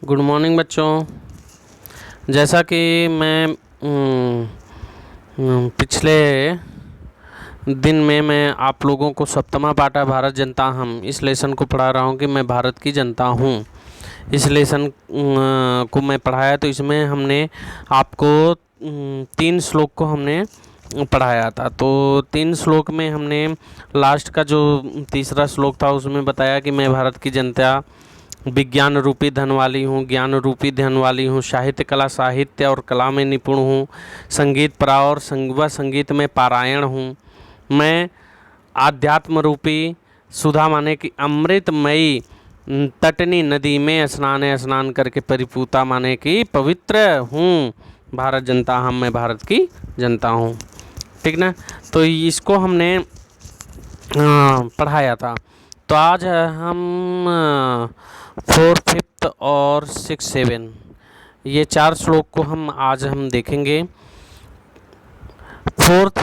Good morning बच्चों। जैसा कि मैं पिछले दिन में मैं आप लोगों को सप्तमा पाठा भारत जनता हम इस लेसन को पढ़ा रहा हूँ कि मैं भारत की जनता हूँ। इस लेसन को मैं पढ़ाया तो इसमें हमने आपको 3 श्लोक को हमने पढ़ाया था। तो 3 श्लोक में हमने लास्ट का जो तीसरा श्लोक था उसमें बताया कि मैं भारत की जनता विज्ञान रूपी धन वाली हूँ, ज्ञान रूपी धन वाली हूँ, साहित्य कला साहित्य और कला में निपुण हूँ, संगीत परा और संगीत में पारायण हूँ। मैं आध्यात्म रूपी सुधा माने कि अमृतमयी तटनी नदी में स्नान करके परिपूता माने कि पवित्र हूँ। भारत जनता हम, मैं भारत की जनता हूँ। ठीक ना। तो इसको हमने पढ़ाया था। तो आज हम 4, 5 और 6, 7 ये 4 श्लोक को आज हम देखेंगे। 4th,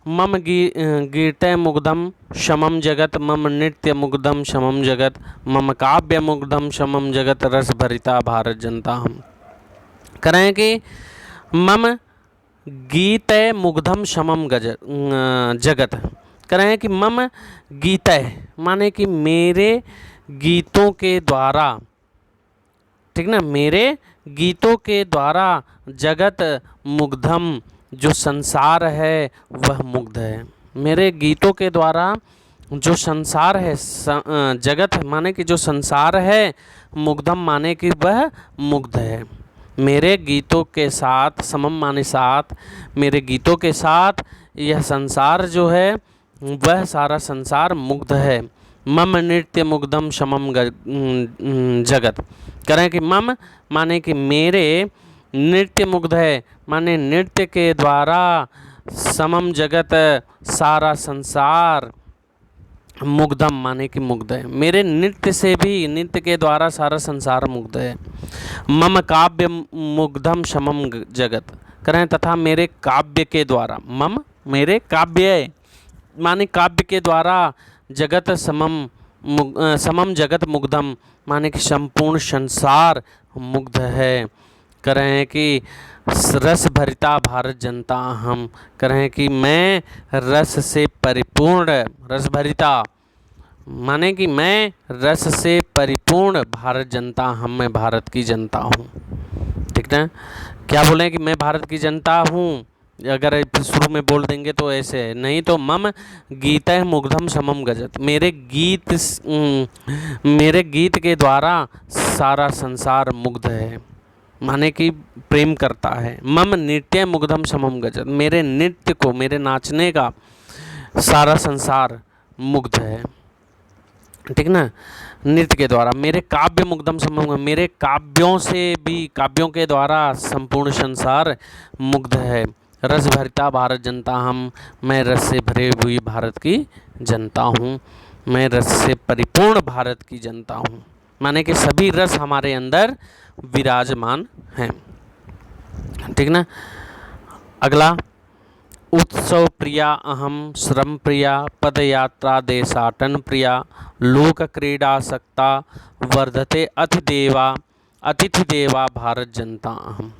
मम गीते मुग्धम शमम जगत, मम नृत्य मुग्धम शमम जगत, मम काव्य मुग्धम शमम जगत, रस भरिता भारत जनता हम। करें कि मम गीते मुग्धम शमम जगत, करें कि मम गीते माने कि मेरे गीतों के द्वारा, ठीक ना, मेरे गीतों के द्वारा जगत मुग्धम, जो संसार है वह मुग्ध है। मेरे गीतों के द्वारा जो संसार है, जगत माने कि जो संसार है, मुग्धम माने कि वह मुग्ध है। मेरे गीतों के साथ, समम माने साथ, मेरे गीतों के साथ यह संसार जो है वह सारा संसार मुग्ध है। मम नृत्य मुग्धम शमम जगत, करें कि मम माने कि मेरे, नृत्य मुग्ध है माने नृत्य के द्वारा, समम जगत सारा संसार, मुग्धम माने कि मुग्ध है। मेरे नृत्य से भी, नृत्य के द्वारा सारा संसार मुग्ध है। मम काव्य मुग्धम शमम जगत, करें तथा मेरे काव्य के द्वारा, मम मेरे काव्य माने काव्य के द्वारा, जगत समम जगत मुग्धम माने कि संपूर्ण संसार मुग्ध है। करें कि रस भरिता भारत जनता हम, करें कि मैं रस से परिपूर्ण, रस भरिता माने कि मैं रस से परिपूर्ण भारत जनता हम, मैं भारत की जनता हूँ। ठीक ना। क्या बोलें कि मैं भारत की जनता हूँ, अगर शुरू में बोल देंगे तो ऐसे है, नहीं तो मम गीतः मुग्धम समम गजत, मेरे गीत के द्वारा सारा संसार मुग्ध है माने कि प्रेम करता है। मम नृत्य मुग्धम समम गजत, मेरे नृत्य को, मेरे नाचने का सारा संसार मुग्ध है। ठीक ना। नृत्य के द्वारा मेरे काव्य मुग्धम समम, मेरे काव्यों से भी, काव्यों के द्वारा संपूर्ण संसार मुग्ध है। रस भरिता भारत जनता हम, मैं रस से भरे हुई भारत की जनता हूँ, मैं रस से परिपूर्ण भारत की जनता हूँ, माने कि सभी रस हमारे अंदर विराजमान हैं। ठीक ना। अगला, उत्सव प्रिया अहम, श्रम प्रिया, पदयात्रा देशाटन प्रिया, लोक क्रीडासक्ता, वर्धते अतिथि देवा भारत जनता अहम।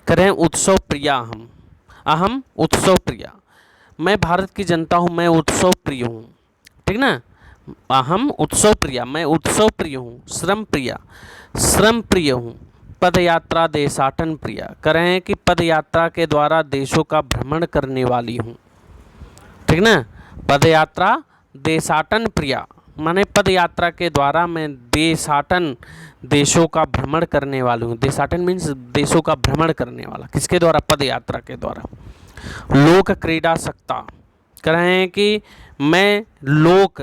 करें उत्सव प्रिया अहम, अहम उत्सव प्रिया, मैं भारत की जनता हूँ, मैं उत्सव प्रिय हूँ। ठीक ना। अहम उत्सव प्रिया, मैं उत्सव प्रिय हूँ। श्रम प्रिया, श्रम प्रिय हूँ। पदयात्रा देशाटन प्रिया, करें कि पदयात्रा के द्वारा देशों का भ्रमण करने वाली हूँ। ठीक ना। पदयात्रा देशाटन प्रिया माने पदयात्रा के द्वारा मैं देशाटन, देशों का भ्रमण करने वाली हूँ। देशाटन मीन्स देशों का भ्रमण करने वाला, किसके द्वारा? पदयात्रा के द्वारा। लोक क्रीडासक्ता, करें कि मैं लोक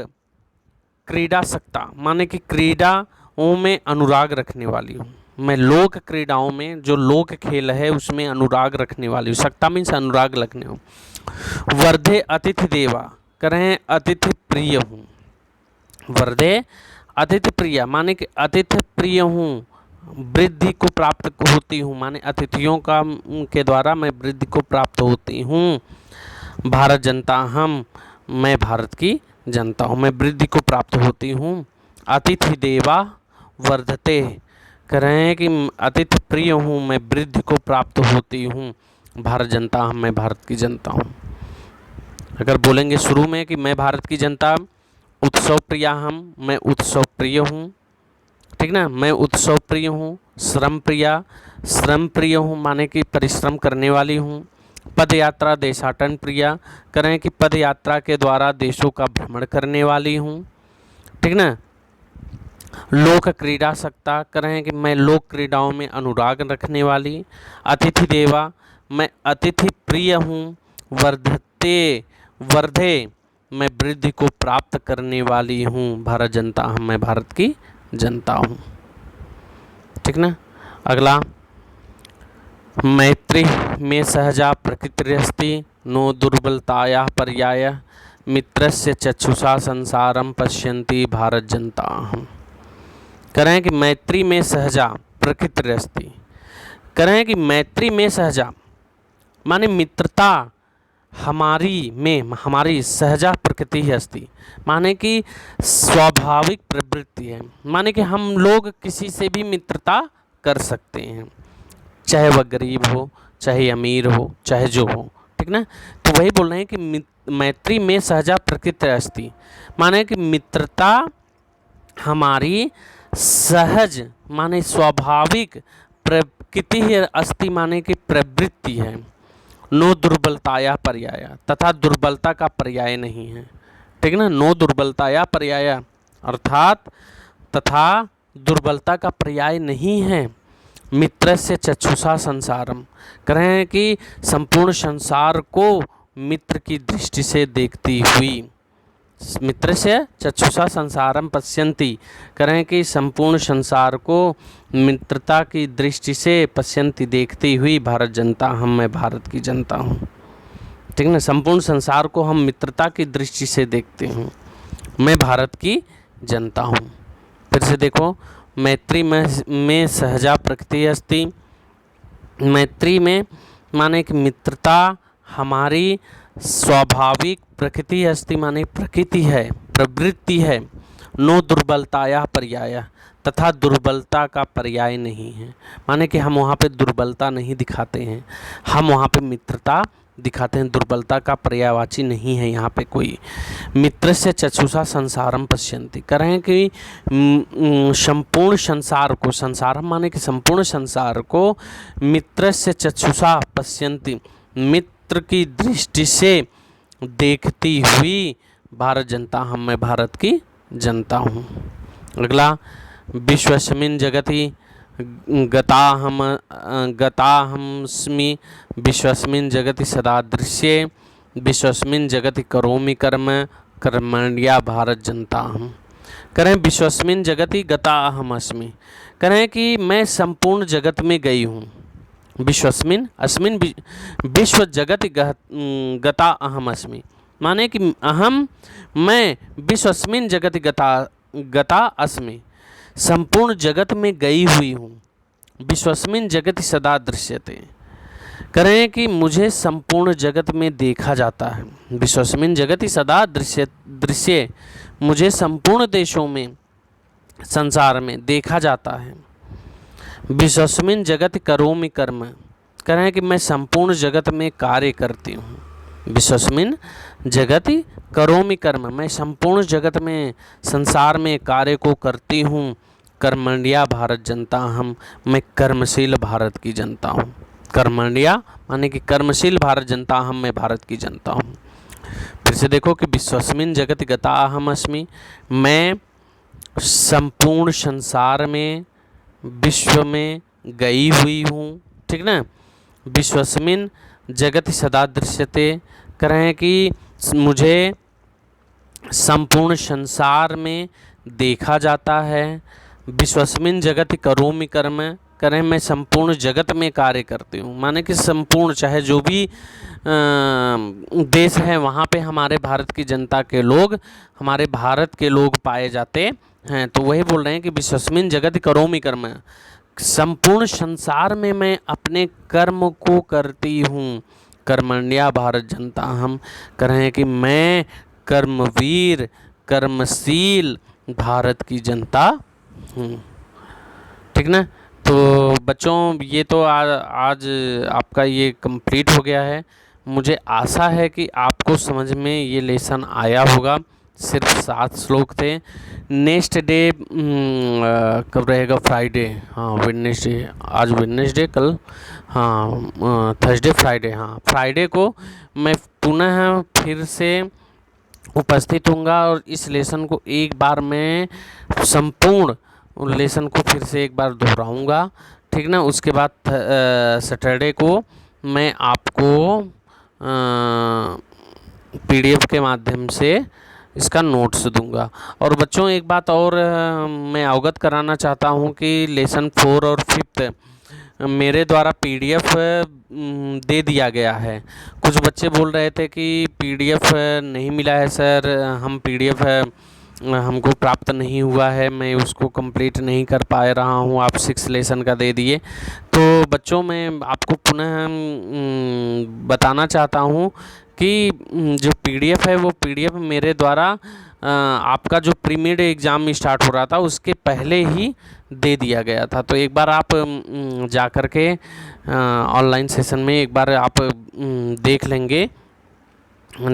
क्रीडासक्ता माने कि क्रीडाओं में अनुराग रखने वाली हूँ। मैं लोक क्रीडाओं में, जो लोक खेल है उसमें अनुराग रखने वाली हूँ। सक्ता मीन्स अनुराग रखने हूँ। वर्धे अतिथि देवा, करें अतिथि प्रिय हूँ। वर्धे अतिथि प्रिय माने कि अतिथि प्रिय हूँ, वृद्धि को प्राप्त होती हूँ, माने अतिथियों का के द्वारा मैं वृद्धि को प्राप्त होती हूँ। भारत जनता हम, मैं भारत की जनता हूँ, मैं वृद्धि को प्राप्त होती हूँ। अतिथि देवा वर्धते, कह रहे हैं कि अतिथि प्रिय हूँ, मैं वृद्धि को प्राप्त होती हूँ, भारत जनता हम, मैं भारत की जनता हूँ। अगर बोलेंगे शुरू में कि मैं भारत की जनता, उत्सव प्रिया हम, मैं उत्सव प्रिय हूँ, ठीक ना, मैं उत्सव प्रिय हूँ। श्रम प्रिया, श्रम प्रिय हूँ माने कि परिश्रम करने वाली हूँ। पद यात्रा देशाटन प्रिया, करें कि पद यात्रा के द्वारा देशों का भ्रमण करने वाली हूँ, ठीक ना। लोक क्रीड़ा सकता, करें कि मैं लोक क्रीड़ाओं में अनुराग रखने वाली। अतिथि देवा, मैं अतिथि प्रिय हूँ। वर्धते वर्धे, मैं वृद्धि को प्राप्त करने वाली हूँ, भारत जनता हम, मैं भारत की जनता हूँ, ठीक ना। अगला, मैत्री में सहजा प्रकृतिरस्ति, नो दुर्बलताया पर्याय, मित्रस्य चक्षुषा संसारम पश्यन्ति, भारत जनता हम। करें कि मैत्री में सहजा प्रकृतिरस्ति, करें कि मैत्री में सहजा माने मित्रता हमारी में, हमारी सहजा प्रकृति है अस्ति, माने कि स्वाभाविक प्रवृत्ति है, माने कि हम लोग किसी से भी मित्रता कर सकते हैं, चाहे वह गरीब हो, चाहे अमीर हो, चाहे जो हो, ठीक ना। तो वही बोल रहे हैं कि मैत्री में सहजा प्रकृति अस्ति, माने कि मित्रता हमारी सहज माने स्वाभाविक प्रकृति है, अस्ति माने कि प्रवृत्ति है। नो दुर्बलताया पर्याय, तथा दुर्बलता का पर्याय नहीं है, ठीक ना। नो दुर्बलताया पर्याय अर्थात तथा दुर्बलता का पर्याय नहीं है। मित्र से चक्षुषा संसारम, कह रहे हैं कि संपूर्ण संसार को मित्र की दृष्टि से देखती हुई, मित्र से चक्षुषा संसारम पश्यन्ति, कह रहे हैं कि संपूर्ण संसार को मित्रता की दृष्टि से पश्यन्ति देखती हुई, भारत जनता हम, मैं भारत की जनता हूँ, ठीक ना। संपूर्ण संसार को हम मित्रता की दृष्टि से देखते हूँ, मैं भारत की जनता हूँ। फिर से देखो, मैत्री में सहजा प्रकृति अस्ति, मैत्री में माने कि मित्रता हमारी स्वाभाविक प्रकृति अस्ति, माने प्रकृति है, प्रवृत्ति है। नो दुर्बलताया पर्याय, तथा दुर्बलता का पर्याय नहीं है, माने कि हम वहाँ पे दुर्बलता नहीं दिखाते हैं, हम वहाँ पे मित्रता दिखाते हैं, दुर्बलता का पर्यायवाची नहीं है यहाँ पे कोई। मित्र से चक्षुषा संसारम पश्यन्ति, कह रहे हैं कि संपूर्ण संसार को, संसारम माने कि संपूर्ण संसार को, मित्र से चक्षुषा पश्यन्ति, मित्र की दृष्टि से देखती हुई, भारत जनता हम, मैं भारत की जनता हूँ। अगला, विश्वस्मिन् जगति गताहमस्मि, विश्वस्मिन् जगति सदा दृश्ये, विश्वस्मिन् जगति करोमि कर्म, कर्मण्या भारत जनता हम। करें विश्वस्मिन् जगति गताहमस्मि, करें कि मैं संपूर्ण जगत में गई हूँ। विश्वस्मिन् अस्मिन् विश्व जगति गता अहमस्मि, माने कि अहम मैं विश्वस्मिन् जगति गता अस्मि, संपूर्ण जगत में गई हुई हूँ। विश्वस्मिन् जगति सदा दृश्यते, करें कि मुझे संपूर्ण जगत में देखा जाता है। विश्वस्मिन् जगति सदा दृश्य, मुझे संपूर्ण देशों में, संसार में देखा जाता है। विश्वस्मिन् जगति करोमि कर्म, करें कि मैं संपूर्ण जगत में कार्य करती हूँ। विश्वस्मिन् जगति करोमि कर्म, मैं संपूर्ण जगत में, संसार में कार्य को करती हूँ। कर्मण्या भारत जनता हम, मैं कर्मशील भारत की जनता हूँ। कर्मण्या माने कि कर्मशील भारत जनता हम, मैं भारत की जनता हूँ। फिर से देखो कि विश्वस्मिन् जगति गता अहम अस्मि, मैं संपूर्ण संसार में, विश्व में गई हुई हूँ, ठीक ना। विश्वस्मिन् जगति सदा दृश्यते, कह रहे हैं कि मुझे संपूर्ण संसार में देखा जाता है। विश्वस्मिन् जगति करोमि कर्म, करें मैं संपूर्ण जगत में कार्य करती हूँ, माने कि संपूर्ण चाहे जो भी देश है वहाँ पे हमारे भारत की जनता के लोग, हमारे भारत के लोग पाए जाते हैं। तो वही बोल रहे हैं कि विश्वस्मिन् जगति करोमि कर्म, संपूर्ण संसार में मैं अपने कर्म को करती हूँ। कर्मण्या भारत जनता हम, कह रहे हैं कि मैं कर्मवीर, कर्मशील भारत की जनता हूँ, ठीक ना। तो बच्चों ये तो आज आपका ये कंप्लीट हो गया है। मुझे आशा है कि आपको समझ में ये लेसन आया होगा। सिर्फ 7 श्लोक थे। नेक्स्ट डे कब रहेगा? फ्राइडे, हाँ वेडनेसडे, आज वेडनेसडे, कल हाँ थर्सडे फ्राइडे, हाँ फ्राइडे को मैं पुनः फिर से उपस्थित होऊंगा और इस लेसन को एक बार मैं संपूर्ण लेसन को फिर से एक बार दोहराऊंगा, ठीक ना। उसके बाद सैटरडे को मैं आपको पीडीएफ के माध्यम से इसका नोट्स दूंगा। और बच्चों एक बात और मैं अवगत कराना चाहता हूँ कि लेसन 4 और 5 मेरे द्वारा पीडीएफ दे दिया गया है। कुछ बच्चे बोल रहे थे कि पीडीएफ नहीं मिला है सर, हम पीडीएफ हमको प्राप्त नहीं हुआ है, मैं उसको कंप्लीट नहीं कर पा रहा हूँ, आप 6 लेसन का दे दिए। तो बच्चों मैं आपको पुनः बताना चाहता हूँ कि जो पीडीएफ है वो पीडीएफ मेरे द्वारा आपका जो प्री मिड एग्ज़ाम स्टार्ट हो रहा था उसके पहले ही दे दिया गया था। तो एक बार आप जा कर के ऑनलाइन सेशन में एक बार आप देख लेंगे,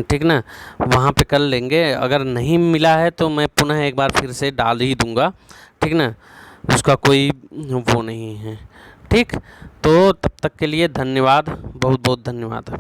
ठीक ना, वहाँ पे कर लेंगे। अगर नहीं मिला है तो मैं पुनः एक बार फिर से डाल ही दूँगा, ठीक ना, उसका कोई वो नहीं है, ठीक। तो तब तक के लिए धन्यवाद, बहुत बहुत धन्यवाद।